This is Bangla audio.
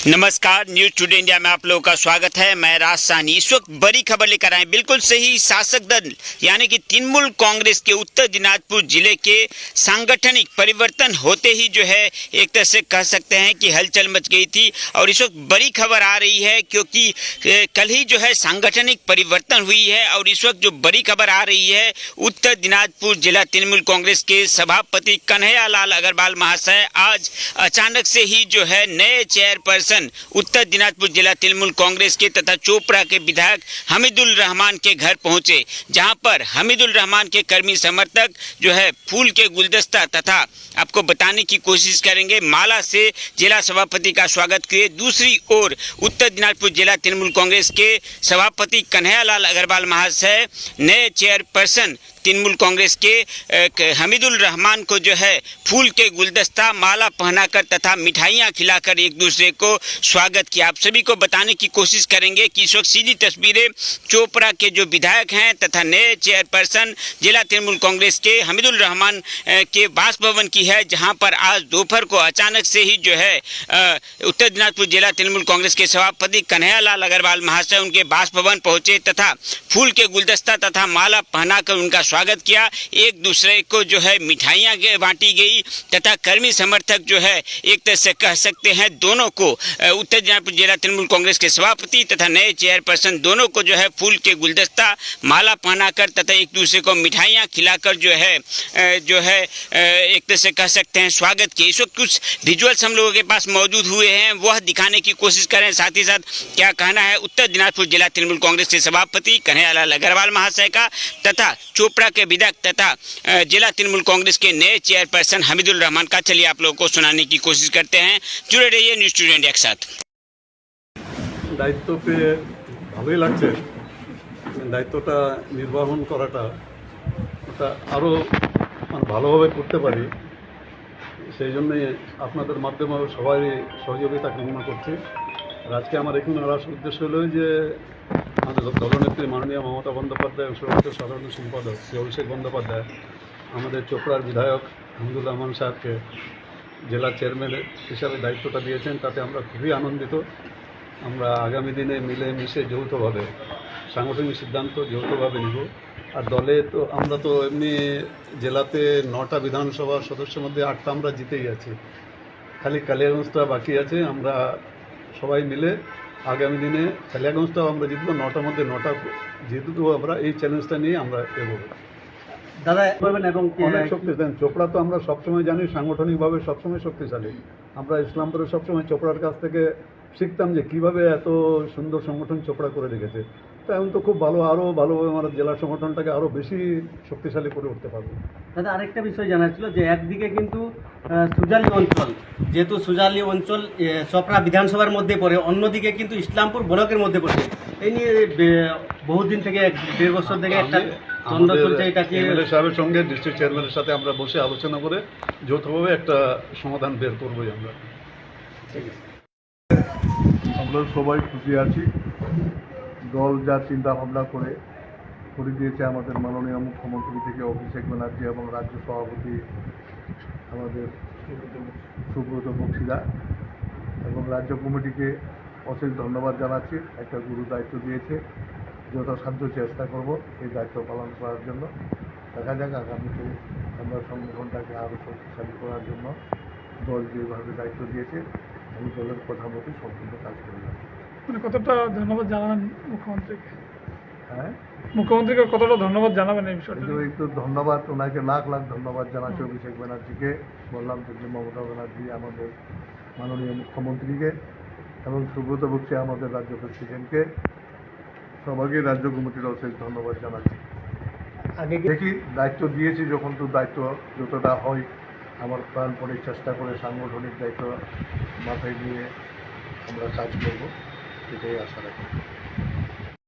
नमस्कार, न्यूज टुडे इंडिया में आप लोगों का स्वागत है। मैं राज साहनी। इस वक्त बड़ी खबर लेकर आए, बिल्कुल सही। शासक दल यानी कि तृणमूल कांग्रेस के उत्तर दिनाजपुर जिले के सांगठनिक परिवर्तन होते ही जो है एक तरह से कह सकते हैं कि हलचल मच गई थी। और इस वक्त बड़ी खबर आ रही है क्योंकि कल ही जो है सांगठनिक परिवर्तन हुई है। और इस वक्त जो बड़ी खबर आ रही है, उत्तर दिनाजपुर जिला तृणमूल कांग्रेस के सभापति कन्हैयालाल अग्रवाल महाशय आज अचानक से ही जो है नए चेयरपर्सन उत्तर दिनाजपुर जिला तृणमूल कांग्रेस के तथा चोपड़ा के विधायक हमीदुल रहमान के घर पहुंचे, जहां पर हमीदुल रहमान के कर्मी समर्थक जो है फूल के गुलदस्ता तथा आपको बताने की कोशिश करेंगे माला से जिला सभापति का स्वागत किए। दूसरी ओर उत्तर दिनाजपुर जिला तृणमूल कांग्रेस के सभापति कन्हैयालाल अग्रवाल महाशय नए चेयरपर्सन तृणमूल कांग्रेस के हमीदुल रहमान को जो है फूल के गुलदस्ता माला पहनाकर तथा मिठाइयां खिलाकर एक दूसरे को स्वागत किया। आप सभी को बताने की कोशिश करेंगे कि इस वक्त सीधी तस्वीरें चोपड़ा के जो विधायक हैं तथा नए चेयरपर्सन जिला तृणमूल कांग्रेस के हमीदुल रहमान के बासभवन की है, जहां पर आज दोपहर को अचानक से ही जो है उत्तर दिनाजपुर जिला तृणमूल कांग्रेस के सभापति कन्हैयालाल अग्रवाल महाशय उनके बासभवन पहुंचे तथा फूल के गुलदस्ता तथा माला पहनाकर उनका स्वागत किया। एक दूसरे को जो है मिठाइयां बांटी गई तथा कर्मी समर्थक जो है एक तरह से कह सकते हैं दोनों को उत्तर दिनाजपुर जिला तृणमूल कांग्रेस के सभापति तथा नए चेयरपर्सन दोनों को जो है फूल के गुलदस्ता माला पहनाकर तथा एक दूसरे को मिठाइयां खिलाकर जो है एक तरह से कह सकते हैं स्वागत किया। इस वक्त कुछ विजुअल्स हम लोगों के पास मौजूद हुए हैं, वह दिखाने की कोशिश करें। साथ ही साथ क्या कहना है उत्तर दिनाजपुर जिला तृणमूल कांग्रेस के सभापति कन्हैयालाल अग्रवाल महाशय का तथा चोपड़ा के विधायक तथा जिला तृणमूल कांग्रेस के नए चेयरपर्सन हमीदुल रहमान का, चलिए आप लोगों को सुनाने की कोशिश करते हैं। जुड़े रहिए न्यूज टुडे इंडिया के साथ। দায়িত্ব পেয়ে ভালোই লাগছে। দায়িত্বটা নির্বাহন করাটা ওটা আরও ভালোভাবে করতে পারি, সেই জন্যই আপনাদের মাধ্যমে সবাই সহযোগিতা কামনা করছি। আর আজকে আমার এখানে আসার উদ্দেশ্য হলো যে আমাদের দলনেত্রী মাননীয় মমতা বন্দ্যোপাধ্যায় ও সাধারণ সম্পাদক শ্রী অভিষেক বন্দ্যোপাধ্যায় আমাদের চোপড়ার বিধায়ক হামিদুল রহমান সাহেবকে জেলা চেয়ারম্যান হিসাবে দায়িত্বটা দিয়েছেন, তাতে আমরা খুবই আনন্দিত। আমরা আগামী দিনে মিলেমিশে যৌথভাবে সাংগঠনিক সিদ্ধান্ত যৌথভাবে নিব। আর দলে তো আমরা তো এমনি জেলাতে 9টা বিধানসভার সদস্যের মধ্যে 8টা আমরা জিতেই আছি, খালি কালিয়াগঞ্জটা বাকি আছে। আমরা সবাই মিলে আগামী দিনে কালিয়াগঞ্জটাও আমরা জিতবো, 9টার মধ্যে 9টা জিতবো। আমরা এই চ্যালেঞ্জটা নিয়ে আমরা এগোবো দাদা এবং অনেক শক্তিশালী। চোপড়া তো আমরা সবসময় জানি সাংগঠনিকভাবে সবসময় শক্তিশালী। আমরা ইসলামপুরে সবসময় চোপড়ার কাছ থেকে শিখতাম যে কীভাবে এত সুন্দর সংগঠন চোপড়া করে রেখেছে। তো এখন তো খুব ভালো, আরও ভালোভাবে আমরা জেলা সংগঠনটাকে আরও বেশি শক্তিশালী করে উঠতে পারবো। দাদা আরেকটা বিষয় জানার ছিল যে একদিকে কিন্তু সুজালি অঞ্চল, যেহেতু সুজালি অঞ্চল চোপড়া বিধানসভার মধ্যে পড়ে, অন্যদিকে কিন্তু ইসলামপুর ব্লকের মধ্যে পড়ে। এই নিয়ে বহুদিন থেকে 1.5 বছর থেকে একটা দ্বন্দ্ব চলছে। এটাকে এমএলএ সাহেবের সঙ্গে ডিস্ট্রিক্ট চেয়ারম্যানের সাথে আমরা বসে আলোচনা করে যৌথভাবে একটা সমাধান বের করবোই আমরা। ঠিক আছে, আমরা সবাই খুশি আছি। দল যা চিন্তা ভাবনা করে দিয়েছে আমাদের মাননীয় মুখ্যমন্ত্রী থেকে অভিষেক ব্যানার্জি এবং রাজ্য সভাপতি আমাদের সুব্রত বক্সিরা এবং রাজ্য কমিটিকে অশেষ ধন্যবাদ জানাচ্ছি। একটা গুরু দায়িত্ব দিয়েছে, যথাসাধ্য চেষ্টা করব এই দায়িত্ব পালন করার জন্য। দেখা যাক আগামীতে আমরা সংগঠনটাকে আরও শক্তিশালী করার জন্য দল যেভাবে দায়িত্ব দিয়েছে আমি দলের কথা মতো সম্পূর্ণ কাজ করে যাচ্ছি। মানে কতটা ধন্যবাদ জানাবেন মুখ্যমন্ত্রীকে? হ্যাঁ, মুখ্যমন্ত্রীকে কতটা ধন্যবাদ জানাবেন এই বিষয়টা? একটু ধন্যবাদ, ওনাকে লাখ লাখ ধন্যবাদ জানাচ্ছি অভিষেক ব্যানার্জিকে। বললাম তো যে মমতা ব্যানার্জি আমাদের মাননীয় মুখ্যমন্ত্রীকে এবং সুব্রত বক্সী আমাদের রাজ্য প্রেসিডেন্টকে, সবাইকে রাজ্য কমিটির অশেষ ধন্যবাদ জানাচ্ছি। আগে দেখি দায়িত্ব দিয়েছি যখন, তো দায়িত্ব যতটা হয় আমার প্রাণপণে চেষ্টা করে সাংগঠনিক দায়িত্ব মাথায় নিয়ে আমরা কাজ করব, এটাই আশা রাখি।